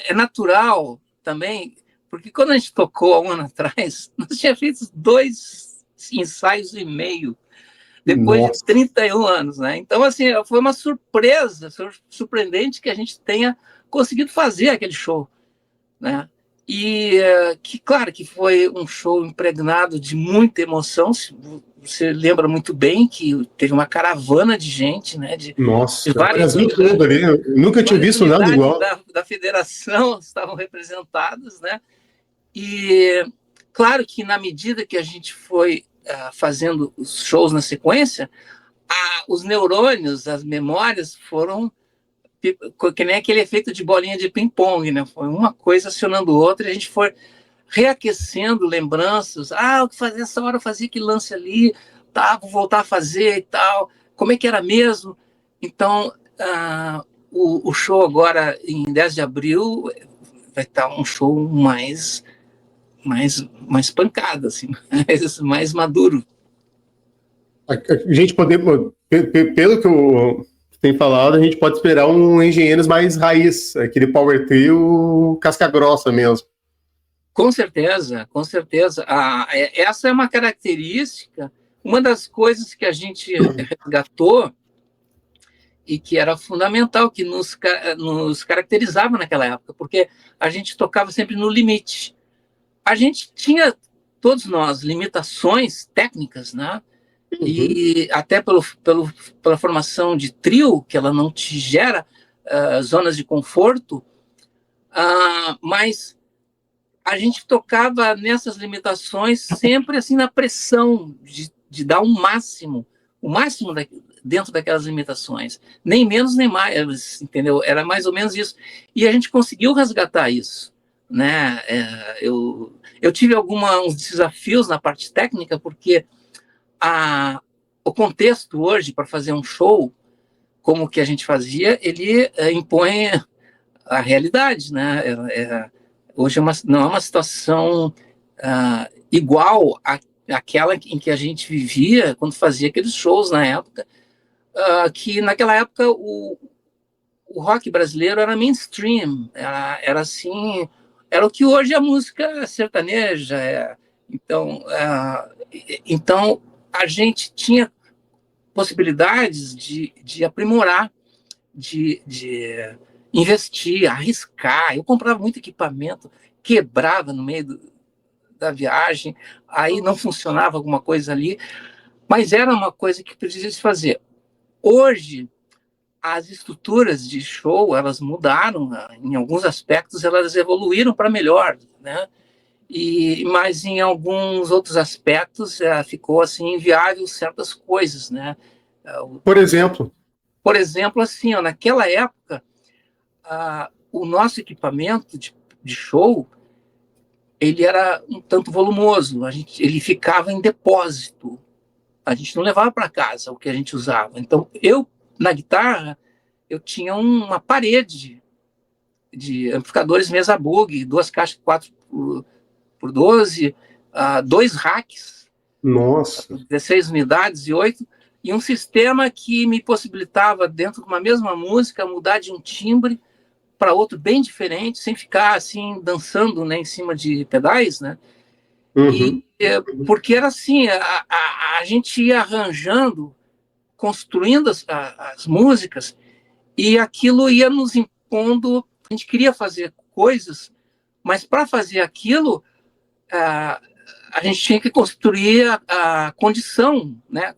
é natural também, porque quando a gente tocou há um ano atrás, nós tínhamos feito 2,5 ensaios depois de Nossa. 31 anos, né? Então, assim, foi uma surpresa, surpreendente que a gente tenha conseguido fazer aquele show, né? E que, claro, que foi um show impregnado de muita emoção. Você lembra muito bem que teve uma caravana de gente, né? De Nossa, o várias Brasil unidades, todo ali, eu nunca tinha várias visto nada unidades igual. da federação estavam representadas, né? E claro que na medida que a gente foi fazendo os shows na sequência, os neurônios, as memórias foram que nem aquele efeito de bolinha de ping-pong, né? Foi uma coisa acionando outra, e a gente foi reaquecendo lembranças. O que fazia essa hora, eu fazia que lance ali, tá, vou voltar a fazer e tal. Como é que era mesmo? Então, o show agora, em 10 de abril, vai estar um show mais pancada, assim, mais maduro. A gente poder, pelo que eu tem falado, a gente pode esperar um Engenheiros mais raiz, aquele Power Trio casca grossa mesmo. Com certeza, com certeza. Essa é uma característica, uma das coisas que a gente resgatou e que era fundamental, que nos caracterizava naquela época, porque a gente tocava sempre no limite. A gente tinha, todos nós, limitações técnicas, né? Uhum. E até pela formação de trio, que ela não te gera zonas de conforto, mas a gente tocava nessas limitações sempre assim na pressão de dar o máximo dentro daquelas limitações, nem menos nem mais, entendeu? Era mais ou menos isso. E a gente conseguiu resgatar isso, né? Eu tive uns desafios na parte técnica, porque o contexto hoje para fazer um show como o que a gente fazia, ele impõe a realidade, né? Hoje não é uma situação igual àquela em que a gente vivia quando fazia aqueles shows na época, que naquela época o rock brasileiro era mainstream, era assim, era o que hoje é a música sertaneja. Então a gente tinha possibilidades de aprimorar, de investir, arriscar. Eu comprava muito equipamento, quebrava no meio da viagem, aí não funcionava alguma coisa ali, mas era uma coisa que precisava se fazer. Hoje, as estruturas de show, elas mudaram, em alguns aspectos elas evoluíram para melhor, né? Mas em alguns outros aspectos ficou assim inviável certas coisas, né? Por exemplo. Por exemplo, assim, naquela época, o nosso equipamento de show ele era um tanto volumoso, ele ficava em depósito, a gente não levava para casa o que a gente usava. Então, na guitarra, eu tinha uma parede de amplificadores mesa Bug, 2 caixas 4x12, 2 racks, Nossa. 16 unidades e 8, e um sistema que me possibilitava, dentro de uma mesma música, mudar de um timbre para outro bem diferente, sem ficar assim dançando, né, em cima de pedais, né? Uhum. Porque era assim, a gente ia arranjando, construindo as músicas, e aquilo ia nos impondo. A gente queria fazer coisas, mas para fazer aquilo, a gente tinha que construir a condição, né?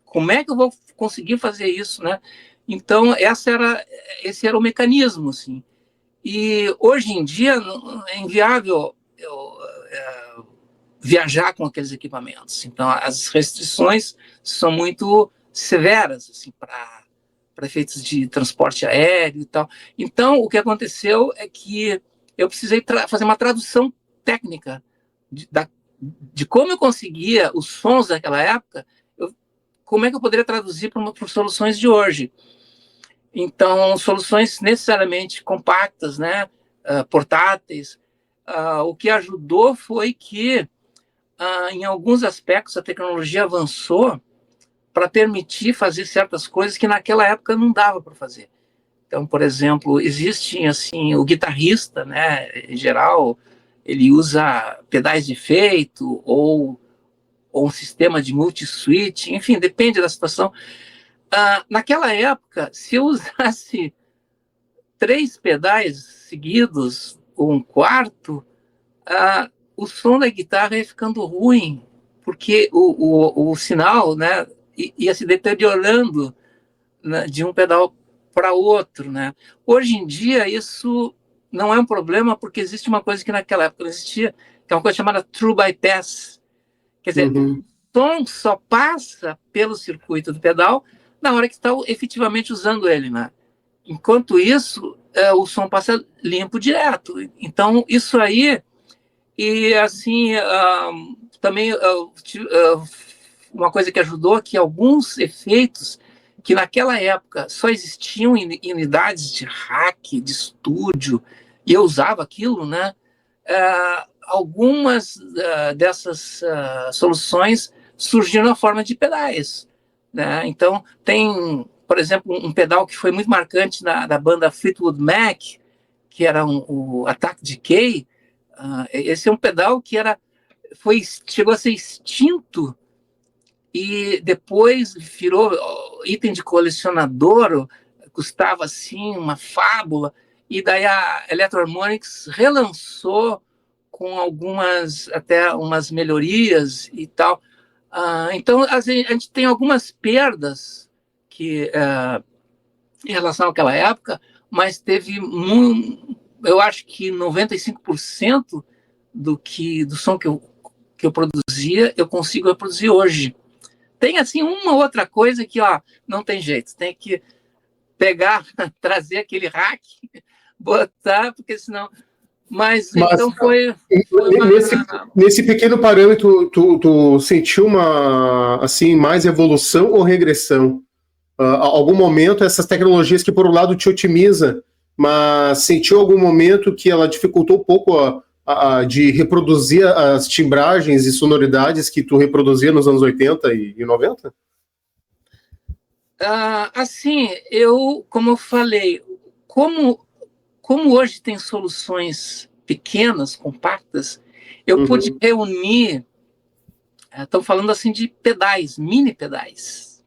Como é que eu vou conseguir fazer isso, né? Então, esse era o mecanismo, assim. E hoje em dia é inviável viajar com aqueles equipamentos. Então, as restrições são muito severas assim, para efeitos de transporte aéreo e tal. Então, o que aconteceu é que eu precisei fazer uma tradução técnica de como eu conseguia os sons daquela época, como é que eu poderia traduzir para soluções de hoje. Então, soluções necessariamente compactas, né? Portáteis. O que ajudou foi que, em alguns aspectos, a tecnologia avançou para permitir fazer certas coisas que naquela época não dava para fazer. Então, por exemplo, existe assim o guitarrista, né, em geral, ele usa pedais de efeito ou um sistema de multi-switch, enfim, depende da situação. Naquela época, se eu usasse 3 pedais seguidos ou um quarto, o som da guitarra ia ficando ruim, porque o sinal, né, ia se deteriorando, né, de um pedal para outro, né? Hoje em dia isso não é um problema porque existe uma coisa que naquela época não existia, que é uma coisa chamada True Bypass. Quer dizer, Uhum. o som só passa pelo circuito do pedal na hora que está efetivamente usando ele, né? Enquanto isso, o som passa limpo direto. Então, isso aí, e assim, também uma coisa que ajudou, que alguns efeitos que naquela época só existiam em unidades de rack, de estúdio, e eu usava aquilo, né? Algumas dessas soluções surgiram na forma de pedais, né? Então, tem, por exemplo, um pedal que foi muito marcante da banda Fleetwood Mac, que era o Attack Decay. Esse é um pedal que chegou a ser extinto e depois virou item de colecionador, custava assim uma fábula, e daí a Electro-Harmonix relançou com algumas, até umas melhorias e tal. Então, a gente tem algumas perdas que, em relação àquela época, mas teve eu acho que 95% do som que eu produzia, eu consigo reproduzir hoje. Tem assim uma outra coisa que, ó, não tem jeito, tem que pegar, trazer aquele hack, botar, porque senão. Mas Mas então foi nesse, uma. nesse pequeno parâmetro, tu sentiu uma assim mais evolução ou regressão? Algum momento essas tecnologias que por um lado te otimiza, mas sentiu algum momento que ela dificultou um pouco de reproduzir as timbragens e sonoridades que tu reproduzia nos anos 80 e 90? Assim, como eu falei, como hoje tem soluções pequenas, compactas, eu pude reunir, estão falando assim de pedais, mini pedais.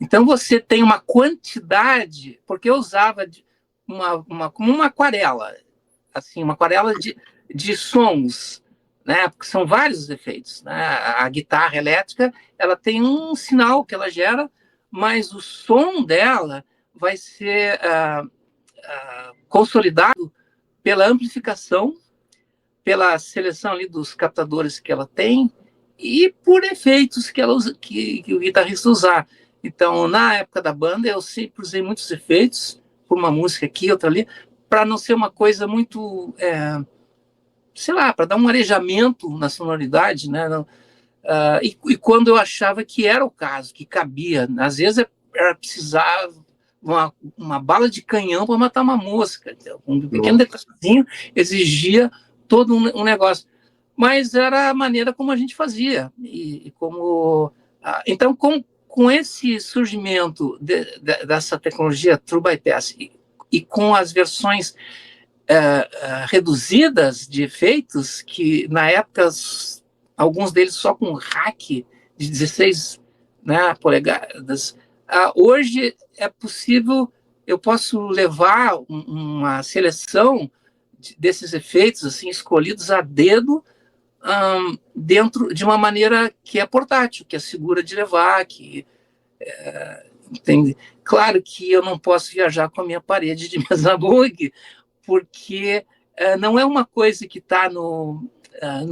Então você tem uma quantidade, porque eu usava como uma aquarela, assim, uma aquarela de sons, né? Porque são vários os efeitos, né? A guitarra elétrica, ela tem um sinal que ela gera, mas o som dela vai ser consolidado pela amplificação, pela seleção ali dos captadores que ela tem e por efeitos que que o guitarrista usar. Então, na época da banda, eu sempre usei muitos efeitos, por uma música aqui, outra ali, para não ser uma coisa muito, sei lá, para dar um arejamento na sonoridade, né? E quando eu achava que era o caso, que cabia, às vezes era precisar uma bala de canhão para matar uma mosca. Então, um pequeno detalhezinho exigia todo um negócio. Mas era a maneira como a gente fazia. Então, com esse surgimento dessa tecnologia True Bypass e com as versões reduzidas de efeitos, que na época, alguns deles só com rack de 16, né, polegadas, hoje é possível, eu posso levar uma seleção desses efeitos assim escolhidos a dedo, dentro de uma maneira que é portátil, que é segura de levar, entende? Claro que eu não posso viajar com a minha parede de mesa bug, porque não é uma coisa que está no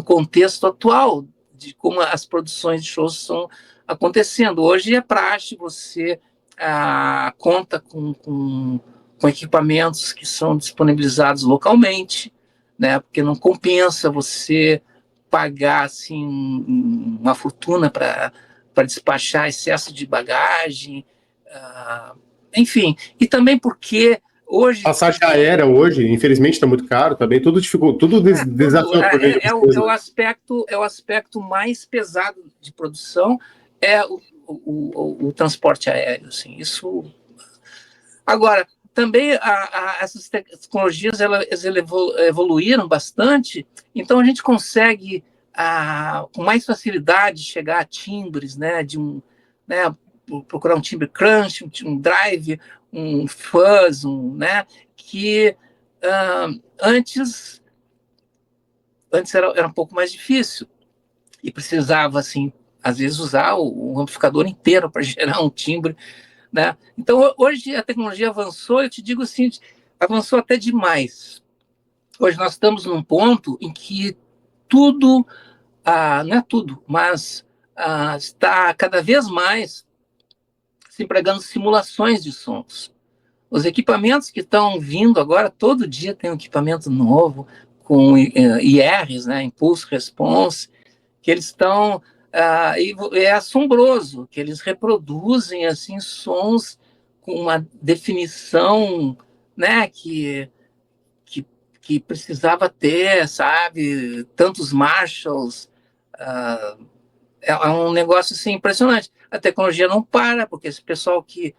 contexto atual de como as produções de shows estão acontecendo. Hoje é praxe, você conta com equipamentos que são disponibilizados localmente, né? Porque não compensa você pagar assim uma fortuna para despachar excesso de bagagem, enfim, e também porque hoje Passagem aérea hoje, infelizmente, está muito caro também. Tudo desafiador. é o aspecto mais pesado de produção, é o transporte aéreo. Assim, isso. Agora, também essas tecnologias elas evoluíram bastante, então a gente consegue com mais facilidade chegar a timbres, né, né, procurar um timbre crunch, um drive, um fuzz, né, que antes era um pouco mais difícil e precisava, assim, às vezes usar o amplificador inteiro para gerar um timbre, né? Então, hoje a tecnologia avançou, eu te digo assim, avançou até demais. Hoje nós estamos num ponto em que tudo, não é tudo, mas está cada vez mais se empregando simulações de sons. Os equipamentos que estão vindo agora, todo dia tem um equipamento novo, com IRs, né, Impulse Response, que eles estão... e é assombroso que eles reproduzem assim sons com uma definição, né, que precisava ter, sabe, tantos Marshalls. É um negócio assim, impressionante. A tecnologia não para, porque esse pessoal que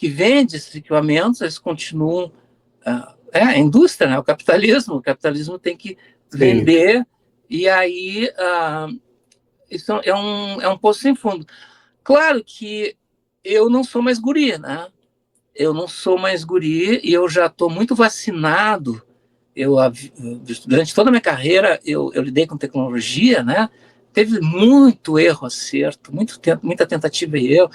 vende esses equipamentos, eles continuam... a indústria, né, o capitalismo tem que vender. Sim. E aí isso é um poço sem fundo. Claro que eu não sou mais guri, né? Eu não sou mais guri e eu já estou muito vacinado. Durante toda a minha carreira, eu lidei com tecnologia, né? Teve muito erro, acerto, muita tentativa e erro.